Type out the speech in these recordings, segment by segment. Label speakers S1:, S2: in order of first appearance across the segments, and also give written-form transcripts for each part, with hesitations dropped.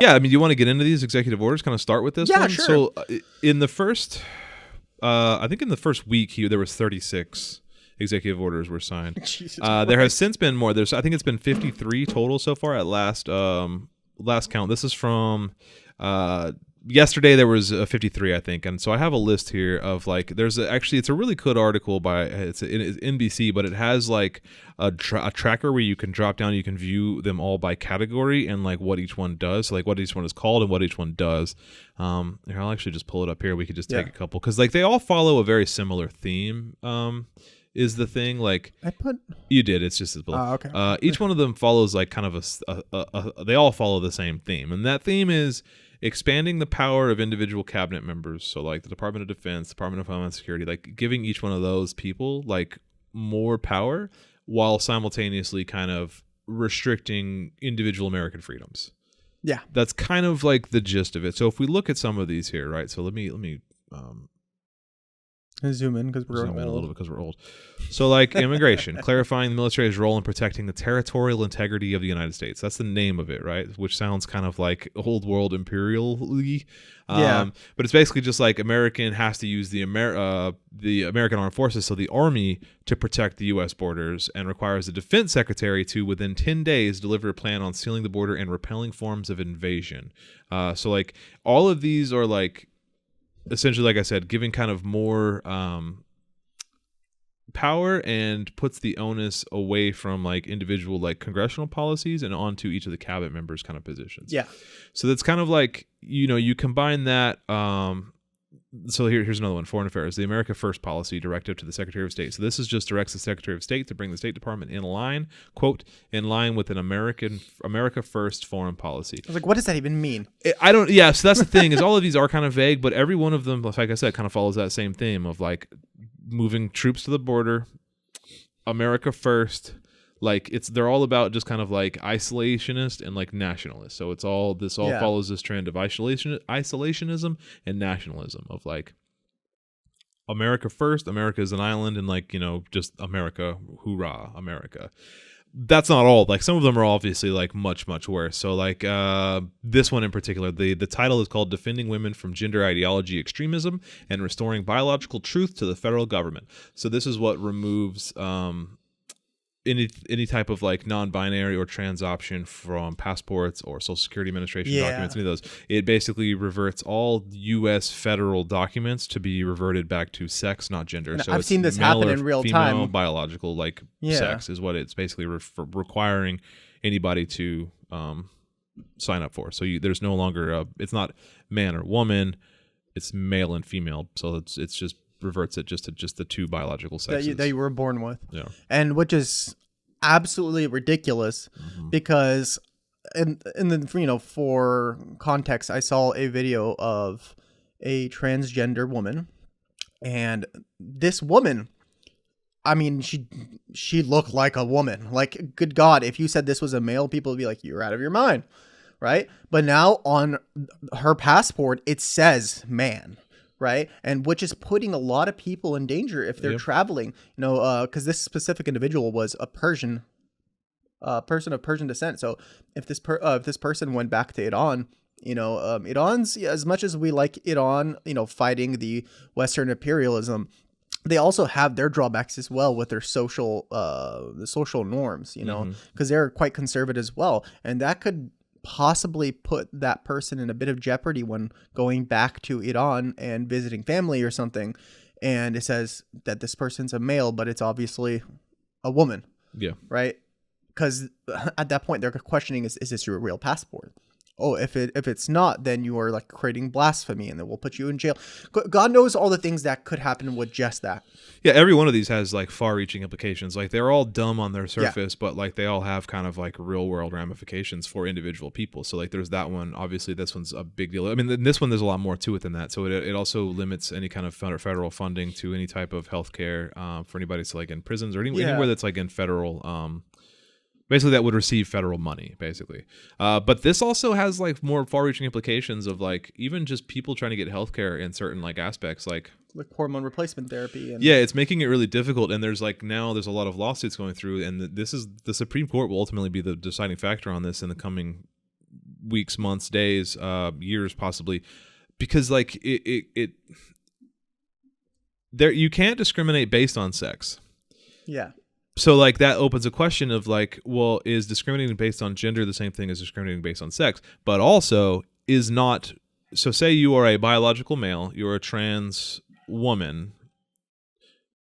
S1: Yeah, I mean, you want to get into these executive orders? Kind of start with this one.
S2: Sure.
S1: So in the first, I think in the first week there was 36 executive orders were signed. There has since been more. I think it's been 53 total so far at last count. This is from yesterday. There was 53, I think, and so I have a list here of like. It's a really good article it's NBC, but it has like a tracker where you can drop down. You can view them all by category and like what each one does, so like what each one is called and what each one does. Here, I'll actually just pull it up here. We could just take a couple because like they all follow a very similar theme. Is the thing like you did? It's just as
S2: okay.
S1: Each one of them follows like kind of they all follow the same theme, and that theme is expanding the power of individual cabinet members. So like the Department of Defense, Department of Homeland Security, like giving each one of those people like more power while simultaneously kind of restricting individual American freedoms.
S2: Yeah,
S1: that's kind of like the gist of it. So if we look at some of these here, right? So let me
S2: zoom in because we're
S1: a little bit because we're old. So like immigration, clarifying the military's role in protecting the territorial integrity of the United States. That's the name of it, right? Which sounds kind of like old world imperial-y. But it's basically just like American has to use the American Armed Forces, so the Army, to protect the U.S. borders, and requires the Defense Secretary to, within 10 days, deliver a plan on sealing the border and repelling forms of invasion. So like all of these are like essentially, like I said, giving kind of more power and puts the onus away from like individual like congressional policies and onto each of the cabinet members' kind of positions.
S2: Yeah.
S1: So that's kind of like, you combine that. So here's another one, Foreign Affairs, the America First policy directive to the Secretary of State. So this is just directs the Secretary of State to bring the State Department in line, quote, in line with an America First foreign policy.
S2: I was like, what does that even mean?
S1: So that's the thing, is all of these are kind of vague, but every one of them, like I said, kind of follows that same theme of like moving troops to the border, America First. Like they're all about just kind of like isolationist and like nationalist. So this all follows this trend of isolationism and nationalism of like America first, America is an island, and like, just America, hoorah, America. That's not all. Like some of them are obviously like much, much worse. So like this one in particular, the title is called Defending Women from Gender Ideology Extremism and Restoring Biological Truth to the Federal Government. So this is what removes any type of like non-binary or trans option from passports or Social Security Administration documents, any of those. It basically reverts all U.S. federal documents to be reverted back to sex, not gender.
S2: And
S1: so
S2: I've seen this happen in real time.
S1: Biological like sex is what it's basically requiring anybody to sign up for. So there's no longer it's not man or woman, it's male and female. So it's just reverts it just to the two biological sexes
S2: that you were born with.
S1: Yeah.
S2: And which is absolutely ridiculous because for context, I saw a video of a transgender woman, and this woman, I mean, she looked like a woman. Like, good God, if you said this was a male, people would be like, you're out of your mind, right? But now on her passport, it says man. Right. And which is putting a lot of people in danger if they're traveling, because this specific individual was a person of Persian descent. So if this person went back to Iran, Iran's, as much as we like Iran, fighting the Western imperialism, they also have their drawbacks as well with their social norms, because they're quite conservative as well. And that could possibly put that person in a bit of jeopardy when going back to Iran and visiting family or something. And it says that this person's a male, but it's obviously a woman.
S1: Yeah. Right.
S2: Because at that point they're questioning, is this your real passport? Oh, if it's not, then you are like creating blasphemy, and then we'll put you in jail. God knows all the things that could happen with just that.
S1: Yeah, every one of these has like far-reaching implications. Like they're all dumb on their surface, but like they all have kind of like real-world ramifications for individual people. So like there's that one. Obviously, this one's a big deal. I mean, this one there's a lot more to it than that. So it also limits any kind of federal funding to any type of healthcare for anybody that's like in prisons or anywhere that's like in federal. Basically, that would receive federal money, basically. But this also has like more far-reaching implications of like even just people trying to get healthcare in certain like aspects, like
S2: hormone replacement therapy. And
S1: it's making it really difficult. And there's like now there's a lot of lawsuits going through, and this is the Supreme Court will ultimately be the deciding factor on this in the coming weeks, months, days, years, possibly, because like it there, you can't discriminate based on sex.
S2: Yeah.
S1: So like that opens a question of like, well, is discriminating based on gender the same thing as discriminating based on sex? But also is not. So say you are a biological male, you're a trans woman,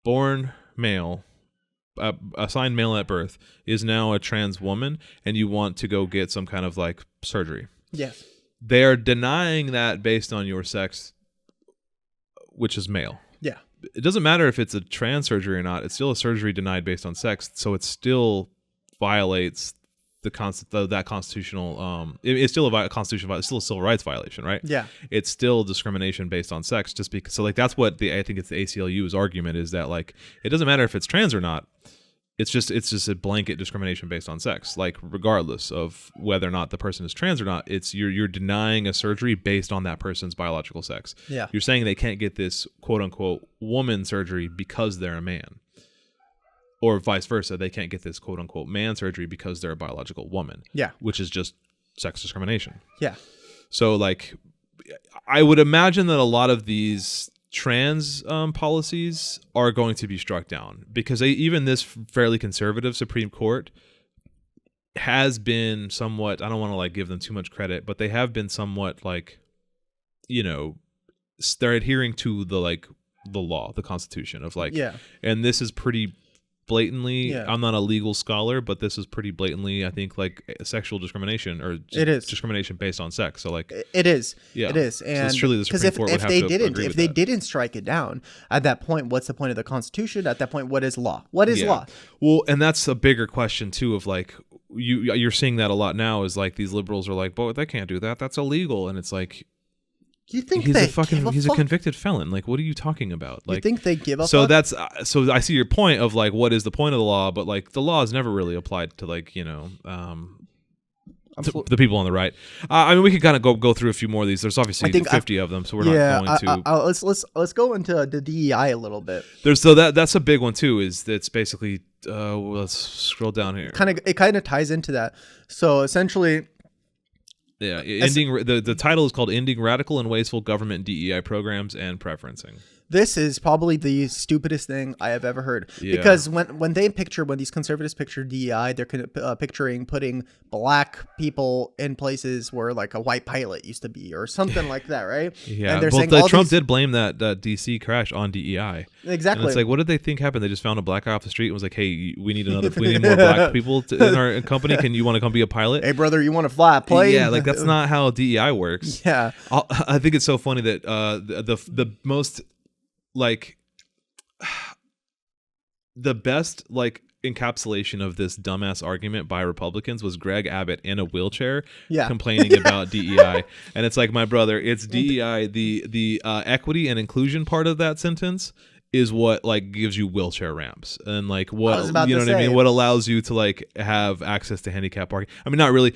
S1: born male, assigned male at birth, is now a trans woman, and you want to go get some kind of like surgery.
S2: Yes.
S1: They are denying that based on your sex, which is male.
S2: Yeah.
S1: It doesn't matter if it's a trans surgery or not. It's still a surgery denied based on sex, so it still violates that constitutional. It's still a constitutional. It's still a civil rights violation, right?
S2: Yeah.
S1: It's still discrimination based on sex, just because. So like that's what I think it's the ACLU's argument is that like it doesn't matter if it's trans or not. It's just a blanket discrimination based on sex, like regardless of whether or not the person is trans or not. It's you're denying a surgery based on that person's biological sex.
S2: Yeah.
S1: You're saying they can't get this quote unquote woman surgery because they're a man, or vice versa. They can't get this quote unquote man surgery because they're a biological woman.
S2: Yeah.
S1: Which is just sex discrimination.
S2: Yeah.
S1: So like, I would imagine that a lot of these trans policies are going to be struck down because even this fairly conservative Supreme Court has been somewhat, I don't want to like give them too much credit, but they have been somewhat like, they're adhering to the law, the Constitution of like,
S2: yeah.
S1: And this is pretty blatantly,
S2: Yeah.
S1: I'm not a legal scholar, but this is pretty blatantly, I think, like sexual discrimination or
S2: it is
S1: discrimination based on sex. So like,
S2: it is,
S1: yeah,
S2: it is, and
S1: so surely the Supreme Court would have to agree with that.
S2: didn't strike it down at that point, what's the point of the Constitution? At that point, what is law? What is law?
S1: Well, and that's a bigger question too. Of like, you're seeing that a lot now. Is like these liberals are like, "Boy, they can't do that. That's illegal." And it's like,
S2: you think
S1: he's
S2: he's
S1: a convicted felon. Like, what are you talking about? Like,
S2: you think they give a
S1: so
S2: fuck?
S1: that's so I see your point of like, what is the point of the law? But like, the law is never really applied to like to the people on the right. I mean, we could kind of go through a few more of these. There's obviously 50 of them, so we're not going
S2: to. Let's go into the DEI a little bit.
S1: That's a big one too. Is that's basically let's scroll down here.
S2: It kind of ties into that. So essentially.
S1: Yeah, the title is called "Ending Radical and Wasteful Government DEI Programs and Preferencing."
S2: This is probably the stupidest thing I have ever heard.
S1: Yeah.
S2: Because when these conservatives picture DEI, they're picturing putting black people in places where like a white pilot used to be or something like that, right?
S1: Yeah,
S2: and they're
S1: saying Trump did blame that DC crash on DEI.
S2: Exactly.
S1: And it's like, what did they think happened? They just found a black guy off the street and was like, "Hey, we need more black people in our company. Can you want to come be a pilot?
S2: Hey, brother, you want to fly a plane?"
S1: Yeah, like that's not how DEI works.
S2: Yeah,
S1: I think it's so funny that the most like the best like encapsulation of this dumbass argument by Republicans was Greg Abbott in a wheelchair complaining about DEI. And it's like, my brother, it's DEI, the equity and inclusion part of that sentence is what like gives you wheelchair ramps and like what what I mean, what allows you to like have access to handicap parking. I mean, not really.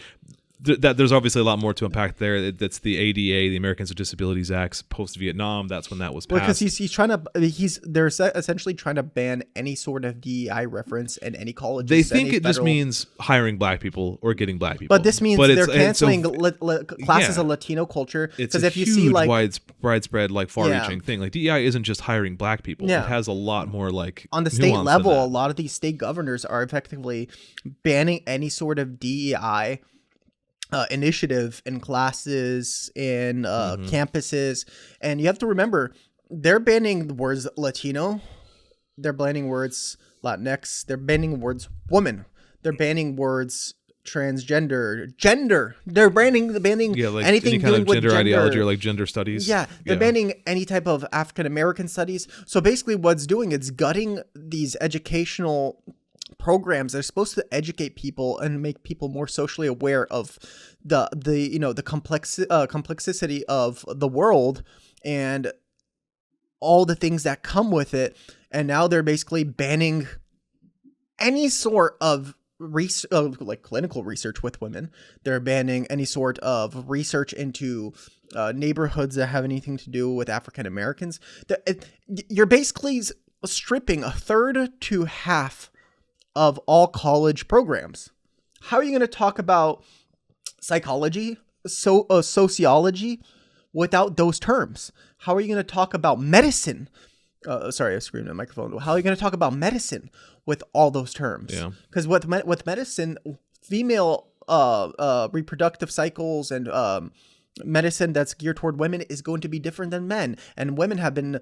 S1: There's obviously a lot more to unpack there. That's the ADA, the Americans with Disabilities Act, post-Vietnam. That's when that was passed.
S2: Because they're essentially trying to ban any sort of DEI reference in any colleges.
S1: They think it just means hiring black people or getting black people.
S2: But this means they're canceling classes of Latino culture.
S1: Because if you see like widespread, like far-reaching thing, like DEI isn't just hiring black people.
S2: Yeah.
S1: It has a lot more like
S2: on the state level. A lot of these state governors are effectively banning any sort of DEI initiative in classes, in campuses. And you have to remember, they're banning the words Latino, they're banning words Latinx, they're banning words woman, they're banning words transgender, gender. They're banning like anything
S1: any kind
S2: doing
S1: of
S2: with
S1: gender ideology or like gender studies.
S2: Yeah, they're banning any type of African American studies. So basically what's doing, it's gutting these educational programs that are supposed to educate people and make people more socially aware of the complexity of the world and all the things that come with it. And now they're basically banning any sort of like clinical research with women. They're banning any sort of research into neighborhoods that have anything to do with African Americans. You're basically stripping a third to half of all college programs. How are you going to talk about psychology sociology without those terms? How are you going to talk about medicine? Sorry, I screamed at the microphone. How are you going to talk about medicine with all those terms?
S1: Yeah.
S2: Because with medicine, female reproductive cycles and medicine that's geared toward women is going to be different than men, and women have been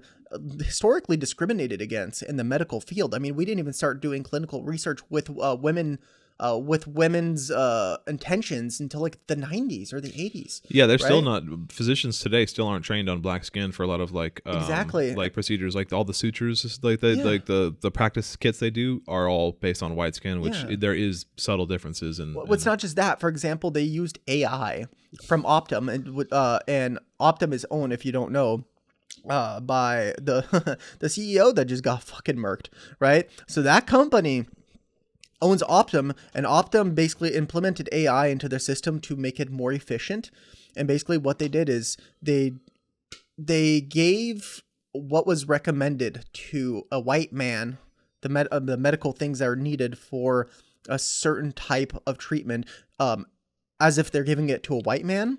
S2: historically discriminated against in the medical field. I mean, we didn't even start doing clinical research with women with women's intentions until like the 90s or the 80s.
S1: Yeah, they're
S2: right?
S1: still not, physicians today still aren't trained on black skin for a lot of like
S2: Exactly.
S1: like procedures, like all the sutures, like the practice kits they do are all based on white skin, which there is subtle differences in.
S2: Well, it's not just that. For example, they used AI from Optum, and Optum is owned, if you don't know, by the the CEO that just got fucking murked, right? So that company owns Optum, and Optum basically implemented AI into their system to make it more efficient. And basically what they did is they gave what was recommended to a white man, the medical things that are needed for a certain type of treatment, as if they're giving it to a white man,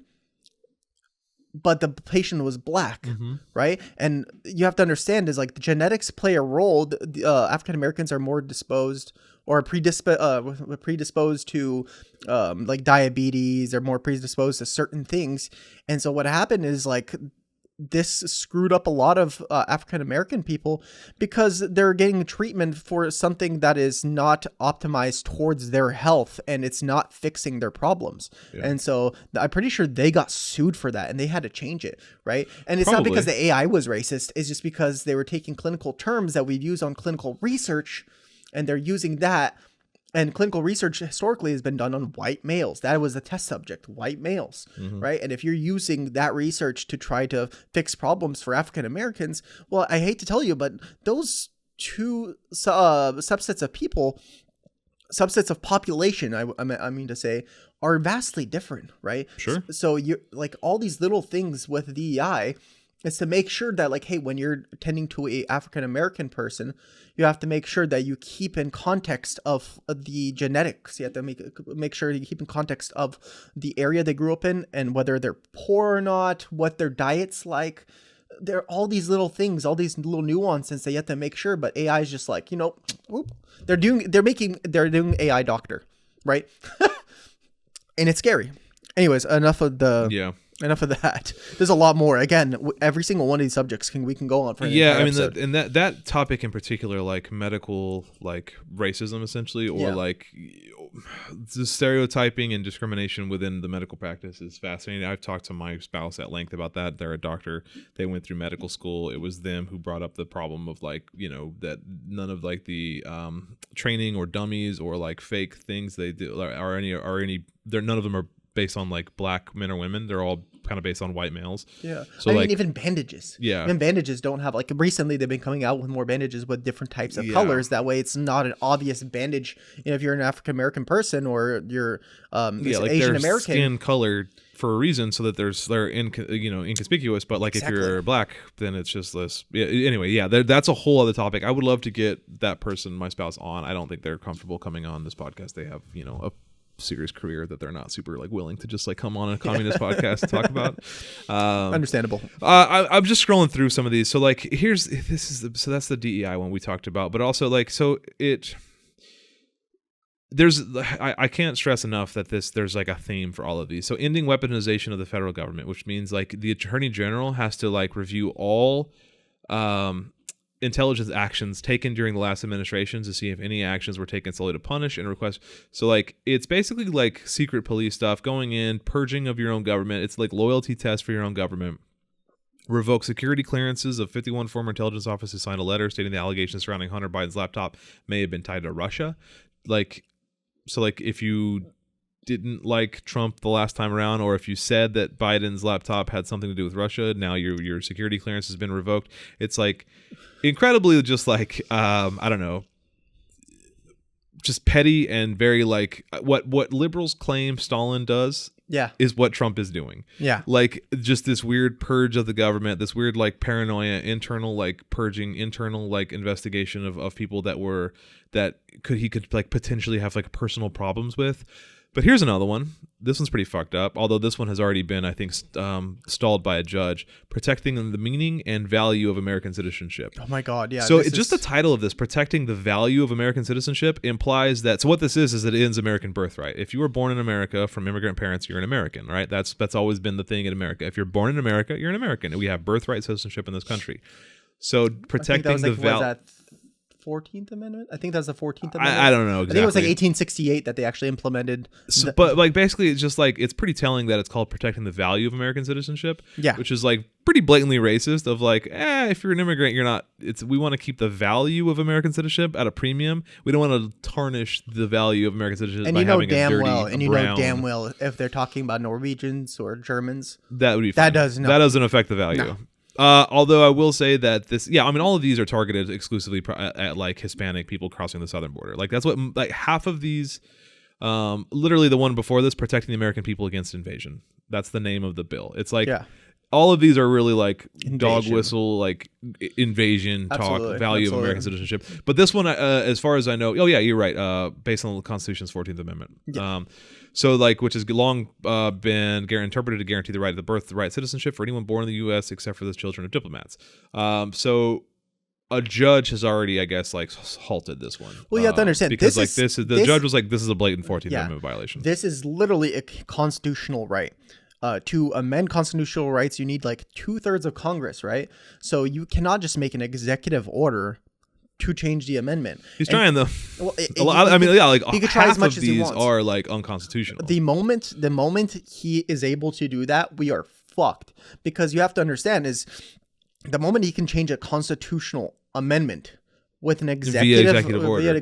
S2: but the patient was black, right? And you have to understand is like the genetics play a role. African Americans are more disposed or predisposed to like diabetes. They're more predisposed to certain things. And so what happened is like this screwed up a lot of African American people because they're getting treatment for something that is not optimized towards their health, and it's not fixing their problems. And so I'm pretty sure they got sued for that, and they had to change it, right? And it's not because the AI was racist. It's just because they were taking clinical terms that we'd use on clinical research, and they're using that. And clinical research historically has been done on white males. That was the test subject, white males, right? And if you're using that research to try to fix problems for African Americans, well, I hate to tell you, but those two subsets of people, subsets of population, I mean to say, are vastly different, right?
S1: Sure.
S2: So you like all these little things with DEI is to make sure that like, hey, when you're attending to a African American person, you have to make sure that you keep in context of the genetics. You have to make sure you keep in context of the area they grew up in and whether they're poor or not, what their diet's like. There are all these little things, all these little nuances that you have to make sure. But AI is just like, they're doing AI doctor, right? And it's scary. Anyways, enough of that. There's a lot more. Again, every single one of these subjects we can go on for an entire episode.
S1: And that topic in particular, like medical, like racism, essentially, or like the stereotyping and discrimination within the medical practice is fascinating. I've talked to my spouse at length about that. They're a doctor. They went through medical school. It was them who brought up the problem of like, that none of like the training or dummies or like fake things they do none of them are based on like black men or women. They're all kind of based on white males.
S2: Yeah.
S1: So
S2: I mean, even bandages.
S1: Yeah.
S2: Even bandages don't have like recently they've been coming out with more bandages with different types of colors. That way it's not an obvious bandage. If you're an African American person or you're
S1: like
S2: Asian American,
S1: skin colored for a reason so that they're inconspicuous. But like if you're black, then it's just less. Yeah. Anyway, that's a whole other topic. I would love to get that person, my spouse, on. I don't think they're comfortable coming on this podcast. They have a serious career that they're not super like willing to just like come on a communist podcast to talk about.
S2: Understandable.
S1: I'm just scrolling through some of these. So like that's the DEI one we talked about, but also like I can't stress enough that there's like a theme for all of these. So ending weaponization of the federal government, which means like the Attorney General has to like review all intelligence actions taken during the last administration to see if any actions were taken solely to punish and request. So like it's basically like secret police stuff, going in, purging of your own government. It's like loyalty test for your own government. Revoke security clearances of 51 former intelligence officers signed a letter stating the allegations surrounding Hunter Biden's laptop may have been tied to Russia. Like, so like if you didn't like Trump the last time around, or if you said that Biden's laptop had something to do with Russia, now your security clearance has been revoked. It's like incredibly just like I don't know, just petty and very like what liberals claim Stalin does is what Trump is doing. Like just this weird purge of the government, this weird like paranoia, internal like purging, internal like investigation of people that he could like potentially have like personal problems with. But here's another one. This one's pretty fucked up, although this one has already been, I think, stalled by a judge. Protecting the meaning and value of American citizenship.
S2: Oh my God, yeah.
S1: So just the title of this, protecting the value of American citizenship, implies that. So what this is it ends American birthright. If you were born in America from immigrant parents, you're an American, right? That's always been the thing in America. If you're born in America, you're an American, and we have birthright citizenship in this country. So protecting the value.
S2: 14th Amendment? I think that's the 14th Amendment.
S1: I don't know exactly.
S2: I think it was like 1868 that they actually implemented.
S1: But like basically, it's just like it's pretty telling that it's called protecting the value of American citizenship.
S2: Yeah,
S1: which is like pretty blatantly racist. Of like, if you're an immigrant, you're not. We want to keep the value of American citizenship at a premium. We don't want to tarnish the value of American citizenship by having a dirty brown.
S2: And you know damn well if they're talking about Norwegians or Germans,
S1: that would be fine. That doesn't affect the value. No. Although I will say that all of these are targeted exclusively at like Hispanic people crossing the southern border. Like that's what like half of these, literally the one before this, protecting the American people against invasion. That's the name of the bill. It's like all of these are really like dog whistle, like invasion talk, value of American citizenship. But this one, as far as I know, you're right. Based on the Constitution's 14th Amendment. Yeah. So like, which has long been interpreted to guarantee the right of the birth, the right citizenship for anyone born in the U.S. except for the children of diplomats. So a judge has already, I guess, like halted this one.
S2: Well, you have to understand
S1: because the judge was like, this is a blatant 14th Amendment violation.
S2: This is literally a constitutional right. To amend constitutional rights, you need like 2/3 of Congress, right? So you cannot just make an executive order to change the amendment.
S1: He's trying though.
S2: Well,
S1: he could try
S2: as much
S1: of
S2: as he
S1: these
S2: wants.
S1: are like unconstitutional.
S2: The moment he is able to do that, we are fucked. Because you have to understand is the moment he can change a constitutional amendment with an executive order,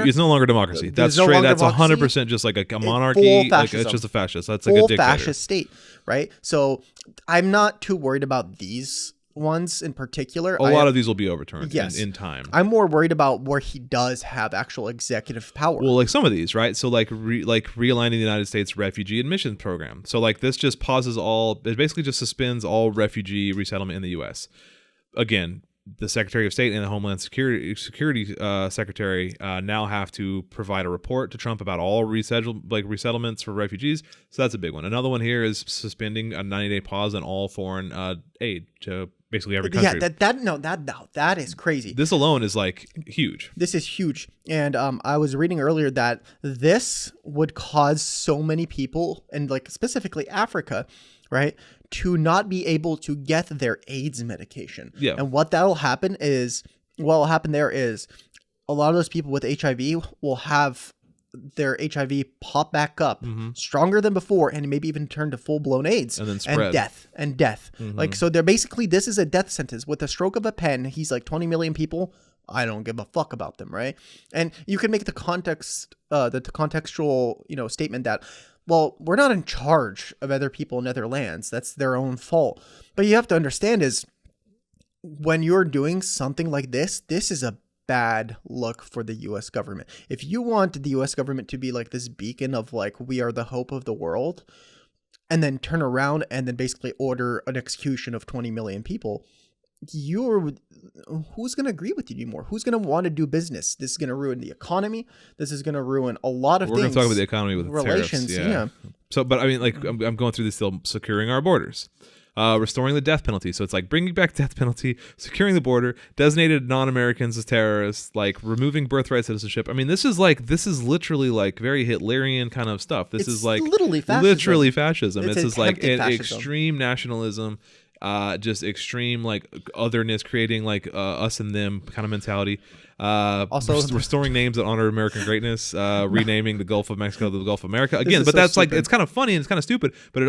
S1: it's no longer democracy. That's straight. That's 100% just like a monarchy. Like, it's just a fascist. That's like a dictator.
S2: Fascist state, right? So I'm not too worried about these ones in particular.
S1: A lot of these will be overturned in time.
S2: I'm more worried about where he does have actual executive power.
S1: Well, like some of these, right? So like realigning the United States refugee admission program. So like this just pauses it basically just suspends all refugee resettlement in the U.S. Again, the Secretary of State and the Homeland Security Secretary now have to provide a report to Trump about all resettlements for refugees. So that's a big one. Another one here is suspending a 90-day pause on all foreign aid to basically every country.
S2: Yeah, that is crazy.
S1: This alone is like huge.
S2: This is huge. And I was reading earlier that this would cause so many people, and like specifically Africa, right, to not be able to get their AIDS medication. Yeah. And what will happen is a lot of those people with HIV will have their HIV pop back up stronger than before, and maybe even turn to full-blown AIDS
S1: and then spread.
S2: and death. Like, so they're basically, this is a death sentence. With a stroke of a pen, he's like 20 million people. I don't give a fuck about them, right? And you can make the contextual, statement that, well, we're not in charge of other people in other lands. That's their own fault. But you have to understand is when you're doing something like this is a bad look for the U.S. government. If you want the U.S. government to be like this beacon of like, we are the hope of the world, and then turn around and then basically order an execution of 20 million people, who's going to agree with you anymore? Who's going to want to do business? This is going to ruin the economy. This is going to ruin a lot of things.
S1: We're going to talk about the economy with
S2: relations.
S1: Tariffs, yeah. So, but I mean, like, I'm going through this still, securing our borders. Restoring the death penalty. So it's like bringing back death penalty, securing the border, designated non-Americans as terrorists, like removing birthright citizenship. I mean, this is literally like very Hitlerian kind of stuff. This is like
S2: literally
S1: fascism. This is like an extreme nationalism, just extreme like otherness, creating like us and them kind of mentality. Also restoring names that honor American greatness, renaming the Gulf of Mexico the Gulf of America again. But that's stupid. Like, it's kind of funny and it's kind of stupid, but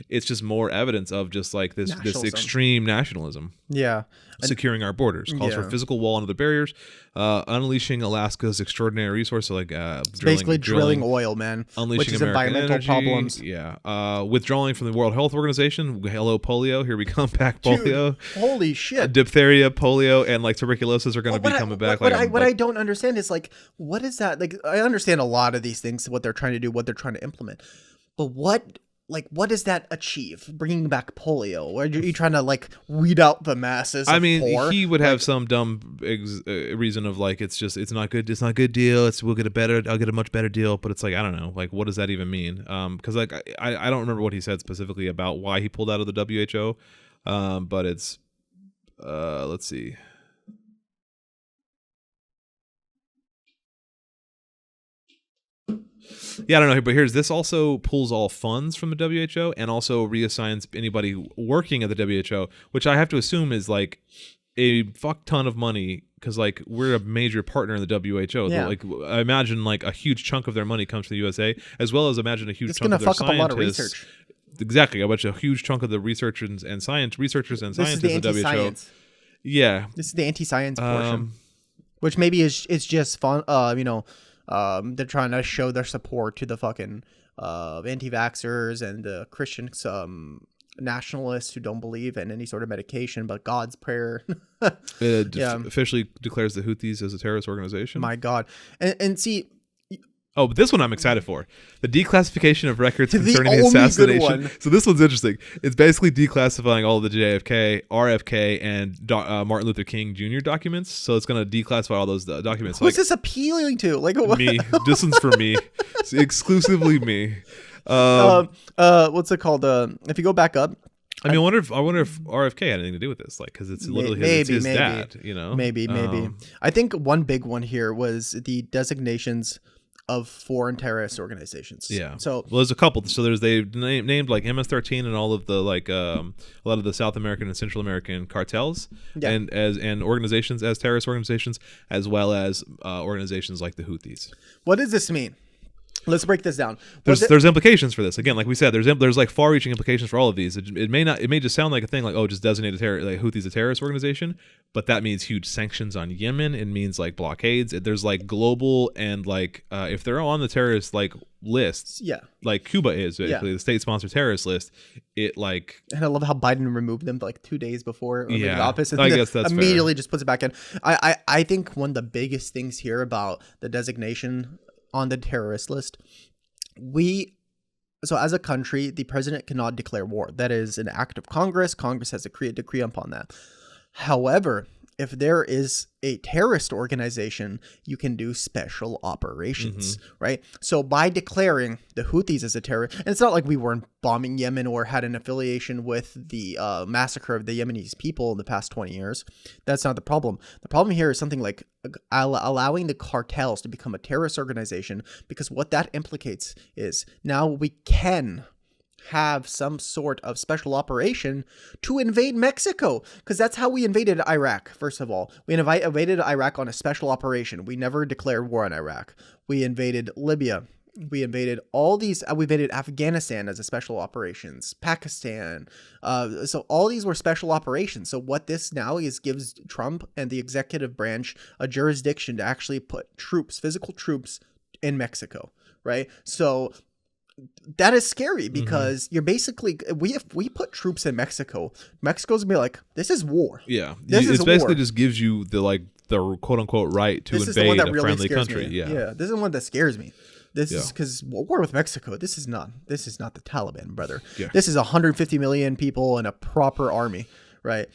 S1: it's just more evidence of just like this extreme nationalism.
S2: Yeah.
S1: Securing our borders, calls for physical wall and other barriers, unleashing Alaska's extraordinary resource, so like
S2: drilling oil, man,
S1: unleashing
S2: which is
S1: American
S2: environmental
S1: energy,
S2: problems.
S1: Yeah, withdrawing from the World Health Organization. Hello, polio. Here we come back. Polio.
S2: Dude, holy shit.
S1: Diphtheria, polio, and like tuberculosis are going to be coming back.
S2: What I don't understand is like, what is that? Like, I understand a lot of these things, what they're trying to do, what they're trying to implement, but what like, what does that achieve? Bringing back polio? Or are you trying to like weed out the masses?
S1: I mean,
S2: poor?
S1: he would have some dumb reason of like, it's not good. It's not a good deal. I'll get a much better deal. But it's like, I don't know. Like, what does that even mean? Because like, I don't remember what he said specifically about why he pulled out of the WHO. But it's, let's see. Yeah, I don't know, but this also pulls all funds from the WHO and also reassigns anybody working at the WHO, which I have to assume is like a fuck ton of money, because like we're a major partner in the WHO.
S2: Yeah.
S1: Like I imagine like a huge chunk of their money comes to the USA, as well as imagine a huge
S2: It's
S1: chunk
S2: gonna
S1: of their
S2: fuck up a lot of
S1: scientists.
S2: research.
S1: Exactly, I bet you a huge chunk of the researchers and scientists in the WHO. Yeah,
S2: This is the anti-science portion, which maybe is just fun. They're trying to show their support to the fucking anti-vaxxers and the Christian nationalists who don't believe in any sort of medication but God's prayer.
S1: it officially declares the Houthis as a terrorist organization.
S2: My God, and see.
S1: Oh, but this one I'm excited for. The declassification of records concerning the
S2: only good
S1: assassination.
S2: one.
S1: So this one's interesting. It's basically declassifying all of the JFK, RFK, and Martin Luther King Jr. documents. So it's going to declassify all those documents.
S2: Who's this appealing to? Like what?
S1: Me. This one's for me. It's exclusively me.
S2: What's it called? If you go back up.
S1: I mean, I wonder if RFK had anything to do with this, like, because it's literally his dad, you know?
S2: Maybe. I think one big one here was the designations of foreign terrorist organizations.
S1: Yeah.
S2: So
S1: there's a couple. So they've named like MS-13 and all of the like a lot of the South American and Central American cartels and organizations as terrorist organizations, as well as organizations like the Houthis.
S2: What does this mean? Let's break this down.
S1: There's implications for this. Again, like we said, there's like far-reaching implications for all of these. It may just sound like a thing like, oh, just designate like Houthis a terrorist organization, but that means huge sanctions on Yemen. It means like blockades. There's like global and like if they're on the terrorist like lists, like Cuba is basically the state-sponsored terrorist list. It like,
S2: and I love how Biden removed them like 2 days before the office, and
S1: I guess that's
S2: immediately
S1: fair.
S2: just puts it back in. I think one of the biggest things here about the designation on the terrorist list, so as a country, the president cannot declare war. That is an act of Congress. Congress has a decree upon that. However, if there is a terrorist organization, you can do special operations, right? So by declaring the Houthis as a terrorist, and it's not like we weren't bombing Yemen or had an affiliation with the massacre of the Yemenis people in the past 20 years. That's not the problem. The problem here is something like allowing the cartels to become a terrorist organization, because what that implicates is now we can have some sort of special operation to invade Mexico, because that's how we invaded Iraq. First of all, we invaded Iraq on a special operation. We never declared war on Iraq. We invaded Libya. We invaded we invaded Afghanistan as a special operations, Pakistan. So all these were special operations. So what this now is, gives Trump and the executive branch a jurisdiction to actually put troops, physical troops, in Mexico, right? So that is scary, because you're basically, if we put troops in Mexico, Mexico's gonna be like, this is war.
S1: Yeah,
S2: it's
S1: basically
S2: war.
S1: just gives you the quote unquote right to invade a friendly country.
S2: Me. Yeah, this is the one that scares me. This is because war with Mexico. This is not the Taliban, brother. Yeah. This is 150 million people and a proper army, right?